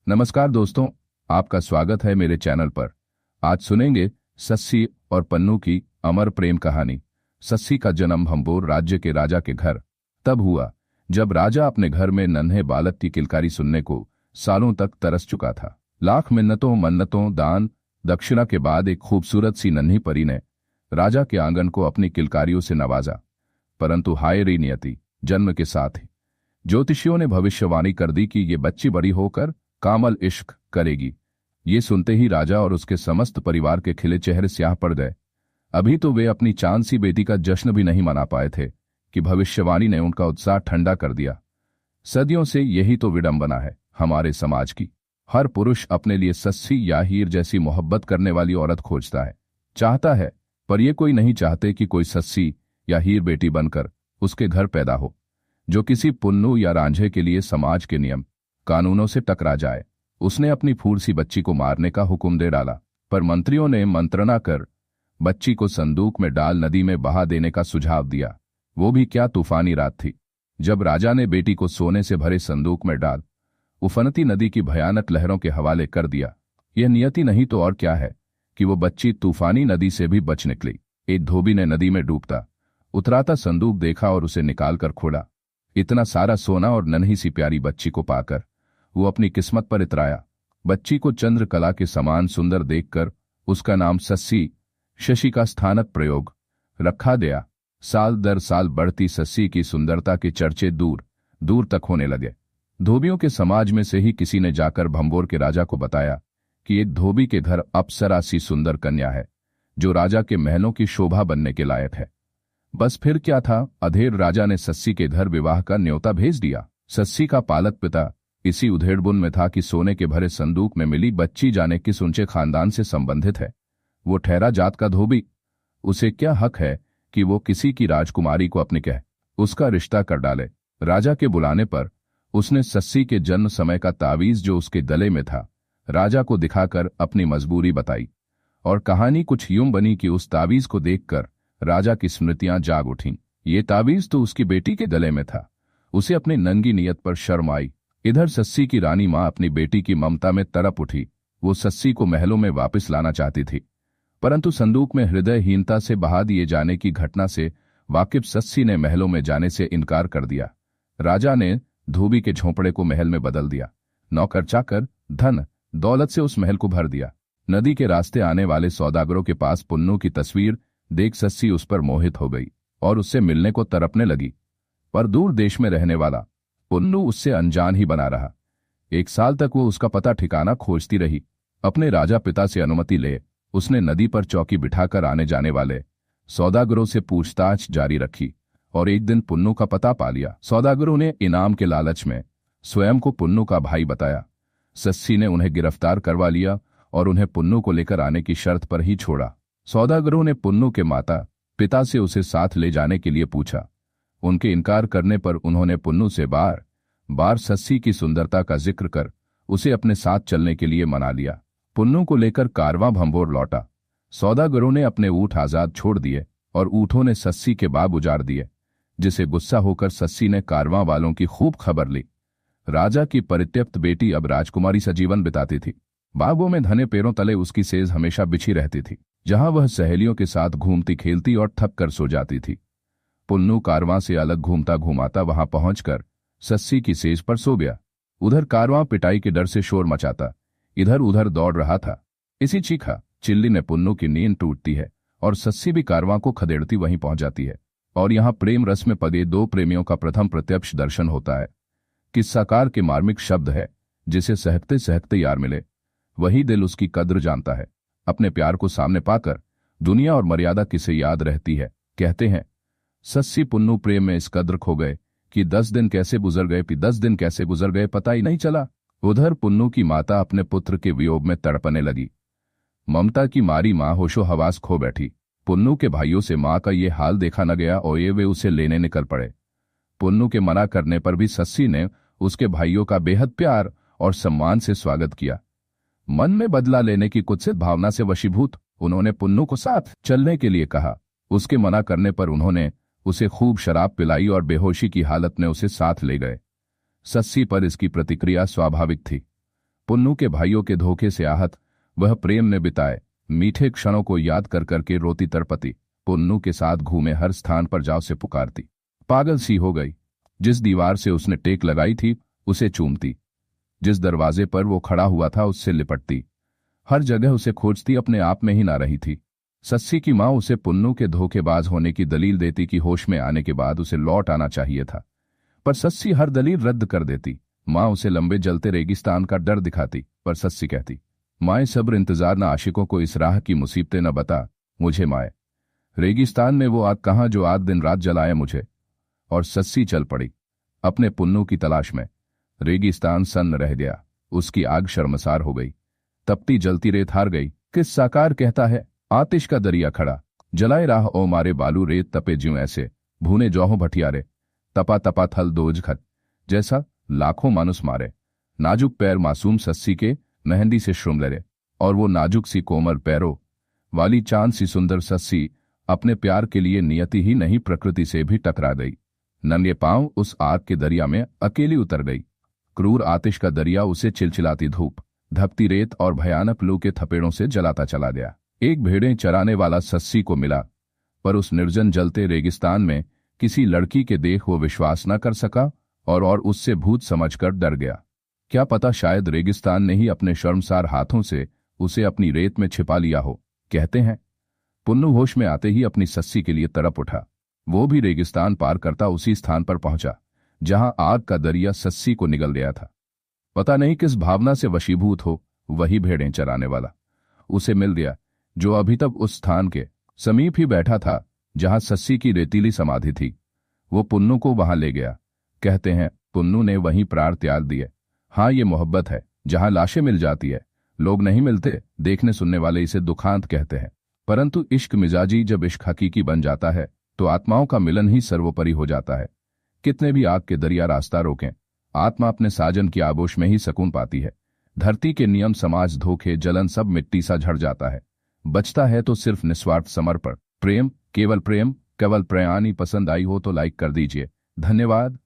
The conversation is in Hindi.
नमस्कार दोस्तों, आपका स्वागत है मेरे चैनल पर। आज सुनेंगे सस्सी और पन्नू की अमर प्रेम कहानी। सस्सी का जन्म भंबोर राज्य के राजा के घर तब हुआ जब राजा अपने घर में नन्हे बालक की किलकारी सुनने को सालों तक तरस चुका था। लाख मिन्नतों मन्नतों दान दक्षिणा के बाद एक खूबसूरत सी नन्ही परी ने राजा के आंगन को अपनी किलकारियों से नवाजा। परंतु हाय री नियति, जन्म के साथ ही ज्योतिषियों ने भविष्यवाणी कर दी कि ये बच्ची बड़ी होकर कामल इश्क करेगी। ये सुनते ही राजा और उसके समस्त परिवार के खिले चेहरे स्याह पड़ गए। अभी तो वे अपनी चांद सी बेटी का जश्न भी नहीं मना पाए थे कि भविष्यवाणी ने उनका उत्साह ठंडा कर दिया। सदियों से यही तो विडंबना है हमारे समाज की। हर पुरुष अपने लिए सस्सी या हीर जैसी मोहब्बत करने वाली औरत खोजता है, चाहता है, पर ये कोई नहीं चाहते कि कोई सस्सी या हीर बेटी बनकर उसके घर पैदा हो, जो किसी पुन्नू या रांझे के लिए समाज के नियम कानूनों से टकरा जाए। उसने अपनी फूल सी बच्ची को मारने का हुक्म दे डाला, पर मंत्रियों ने मंत्रणा कर बच्ची को संदूक में डाल नदी में बहा देने का सुझाव दिया। वो भी क्या तूफानी रात थी जब राजा ने बेटी को सोने से भरे संदूक में डाल उफनती नदी की भयानक लहरों के हवाले कर दिया। यह नियति नहीं तो और क्या है कि वो बच्ची तूफानी नदी से भी बच निकली। एक धोबी ने नदी में डूबता उतराता संदूक देखा और उसे निकालकर खोला। इतना सारा सोना और नन्ही सी प्यारी बच्ची को पाकर वो अपनी किस्मत पर इतराया। बच्ची को चंद्रकला के समान सुंदर देखकर उसका नाम सस्सी, शशि का स्थानक प्रयोग, रखा गया। साल दर साल बढ़ती सस्सी की सुंदरता के चर्चे दूर दूर तक होने लगे। धोबियों के समाज में से ही किसी ने जाकर भंबोर के राजा को बताया कि एक धोबी के घर अप्सरा सी सुंदर कन्या है जो राजा के महलों की शोभा बनने के लायक है। बस फिर क्या था, अधेड़ राजा ने सस्सी के घर विवाह का न्योता भेज दिया। सस्सी का पालक पिता इसी उधेड़बुन में था कि सोने के भरे संदूक में मिली बच्ची जाने किस ऊंचे खानदान से संबंधित है। वो ठहरा जात का धोबी, उसे क्या हक है कि वो किसी की राजकुमारी को अपनी कह उसका रिश्ता कर डाले। राजा के बुलाने पर उसने सस्सी के जन्म समय का तावीज जो उसके गले में था राजा को दिखाकर अपनी मजबूरी बताई। और कहानी कुछ यूं बनी कि उस तावीज को देखकर राजा की स्मृतियां जाग उठीं। ये तावीज तो उसकी बेटी के गले में था। उसे अपनी नंगी नियत पर शर्म आई। इधर सस्सी की रानी मां अपनी बेटी की ममता में तड़प उठी। वो सस्सी को महलों में वापस लाना चाहती थी, परंतु संदूक में हृदयहीनता से बहा दिए जाने की घटना से वाकिफ सस्सी ने महलों में जाने से इनकार कर दिया। राजा ने धोबी के झोंपड़े को महल में बदल दिया। नौकर चाकर धन दौलत से उस महल को भर दिया। नदी के रास्ते आने वाले सौदागरों के पास पुन्नू की तस्वीर देख सस्सी उस पर मोहित हो गई और उससे मिलने को तड़पने लगी। पर दूर देश में रहने वाला पुन्नू उससे अनजान ही बना रहा। 1 साल तक वो उसका पता ठिकाना खोजती रही। अपने राजा पिता से अनुमति ले उसने नदी पर चौकी बिठाकर आने जाने वाले सौदागरों से पूछताछ जारी रखी और एक दिन पुन्नू का पता पा लिया। सौदागरों ने इनाम के लालच में स्वयं को पुन्नू का भाई बताया। सस्सी ने उन्हें गिरफ्तार करवा लिया और उन्हें पुन्नू को लेकर आने की शर्त पर ही छोड़ा। सौदागरों ने पुन्नू के माता पिता से उसे साथ ले जाने के लिए पूछा। उनके इनकार करने पर उन्होंने पुन्नू से बार बार सस्सी की सुंदरता का जिक्र कर उसे अपने साथ चलने के लिए मना लिया। पुन्नू को लेकर कारवां भंबोर लौटा। सौदागरों ने अपने ऊँट आजाद छोड़ दिए और ऊँटों ने सस्सी के बाग उजाड़ दिए, जिसे गुस्सा होकर सस्सी ने कारवां वालों की खूब खबर ली। राजा की परित्यक्त बेटी अब राजकुमारी सा जीवन बिताती थी। बागों में धने पेड़ों तले उसकी सेज हमेशा बिछी रहती थी, जहां वह सहेलियों के साथ घूमती खेलती और थक कर सो जाती थी। पुन्नू कारवां से अलग घूमता घुमाता वहां पहुंचकर सस्सी की सेज पर सो गया। उधर कारवां पिटाई के डर से शोर मचाता इधर उधर दौड़ रहा था। इसी चीखा चिल्ली में पुन्नू की नींद टूटती है और सस्सी भी कारवां को खदेड़ती वहीं पहुंच जाती है। और यहां प्रेम रस में पगे 2 प्रेमियों का प्रथम प्रत्यक्ष दर्शन होता है। किस्साकार के मार्मिक शब्द है, जिसे सहकते सहकते यार मिले वही दिल उसकी कद्र जानता है। अपने प्यार को सामने पाकर दुनिया और मर्यादा किसे याद रहती है। कहते हैं सस्सी पुन्नू प्रेम में इस कद्र खो गए कि 10 दिन कैसे गुजर गए पता ही नहीं चला। उधर पुन्नू की माता अपने पुत्र के वियोग में तड़पने लगी। ममता की मारी मां होशो हवास खो बैठी। पुन्नू के भाइयों से मां का ये हाल देखा न गया और वे उसे लेने निकल पड़े। पुन्नू के मना करने पर भी सस्सी ने उसके भाइयों का बेहद प्यार और सम्मान से स्वागत किया। मन में बदला लेने की कुत्सित भावना से वशीभूत उन्होंने पुन्नू को साथ चलने के लिए कहा। उसके मना करने पर उन्होंने उसे खूब शराब पिलाई और बेहोशी की हालत में उसे साथ ले गए। सस्सी पर इसकी प्रतिक्रिया स्वाभाविक थी। पुन्नू के भाइयों के धोखे से आहत वह प्रेम ने बिताए मीठे क्षणों को याद कर करके रोती तड़पती, पुन्नू के साथ घूमे हर स्थान पर जाओ से पुकारती। पागल सी हो गई। जिस दीवार से उसने टेक लगाई थी उसे चूमती, जिस दरवाजे पर वो खड़ा हुआ था उससे लिपटती, हर जगह उसे खोजती, अपने आप में ही ना रही थी। सस्सी की माँ उसे पुन्नू के धोखेबाज होने की दलील देती कि होश में आने के बाद उसे लौट आना चाहिए था, पर सस्सी हर दलील रद्द कर देती। माँ उसे लंबे जलते रेगिस्तान का डर दिखाती, पर सस्सी कहती, माए सब्र इंतजार न आशिकों को इस राह की मुसीबतें न बता मुझे माए, रेगिस्तान में वो आग कहाँ जो आग दिन रात जलाए मुझे। और सस्सी चल पड़ी अपने पुन्नू की तलाश में। रेगिस्तान सन्न रह गया, उसकी आग शर्मसार हो गई, तपती जलती रेत हार गई। किस साकार कहता है आतिश का दरिया खड़ा, जलाए राह ओ मारे बालू रेत तपे ज्यों ऐसे, भूने जौहों भटियारे, तपा तपा थल दोज खत, जैसा लाखों मानुस मारे। नाजुक पैर मासूम सस्सी के मेहंदी से श्रुम लरे, और वो नाजुक सी कोमल पैरों वाली चांद सी सुंदर सस्सी अपने प्यार के लिए नियति ही नहीं प्रकृति से भी टकरा गई। नंगे पांव उस आग के दरिया में अकेली उतर गई। क्रूर आतिश का दरिया उसे चिलचिलाती धूप, धपती रेत और भयानक लू के थपेड़ों से जलाता चला गया। एक भेड़ें चराने वाला सस्सी को मिला, पर उस निर्जन जलते रेगिस्तान में किसी लड़की के देख वो विश्वास न कर सका और उससे भूत समझकर डर गया। क्या पता शायद रेगिस्तान ने ही अपने शर्मसार हाथों से उसे अपनी रेत में छिपा लिया हो। कहते हैं पुन्नू होश में आते ही अपनी सस्सी के लिए तड़प उठा। वो भी रेगिस्तान पार करता उसी स्थान पर पहुंचा जहां आग का दरिया सस्सी को निगल गया था। पता नहीं किस भावना से वशीभूत हो वही भेड़ें चराने वाला उसे मिल गया, जो अभी तक उस स्थान के समीप ही बैठा था जहां सस्सी की रेतीली समाधि थी। वो पुन्नू को वहां ले गया। कहते हैं पुन्नू ने वहीं प्राण त्याग दिए। हाँ, ये मोहब्बत है जहां लाशें मिल जाती है, लोग नहीं मिलते। देखने सुनने वाले इसे दुखांत कहते हैं, परंतु इश्क मिजाजी जब इश्क हकीकी बन जाता है तो आत्माओं का मिलन ही सर्वोपरि हो जाता है। कितने भी आग के दरिया रास्ता रोकें, आत्मा अपने साजन की आगोश में ही सुकून पाती है। धरती के नियम, समाज, धोखे, जलन सब मिट्टी सा झड़ जाता है। बचता है तो सिर्फ निस्वार्थ समर्पण, प्रेम, केवल प्रेम। केवल प्रयाणी पसंद आई हो तो लाइक कर दीजिए। धन्यवाद।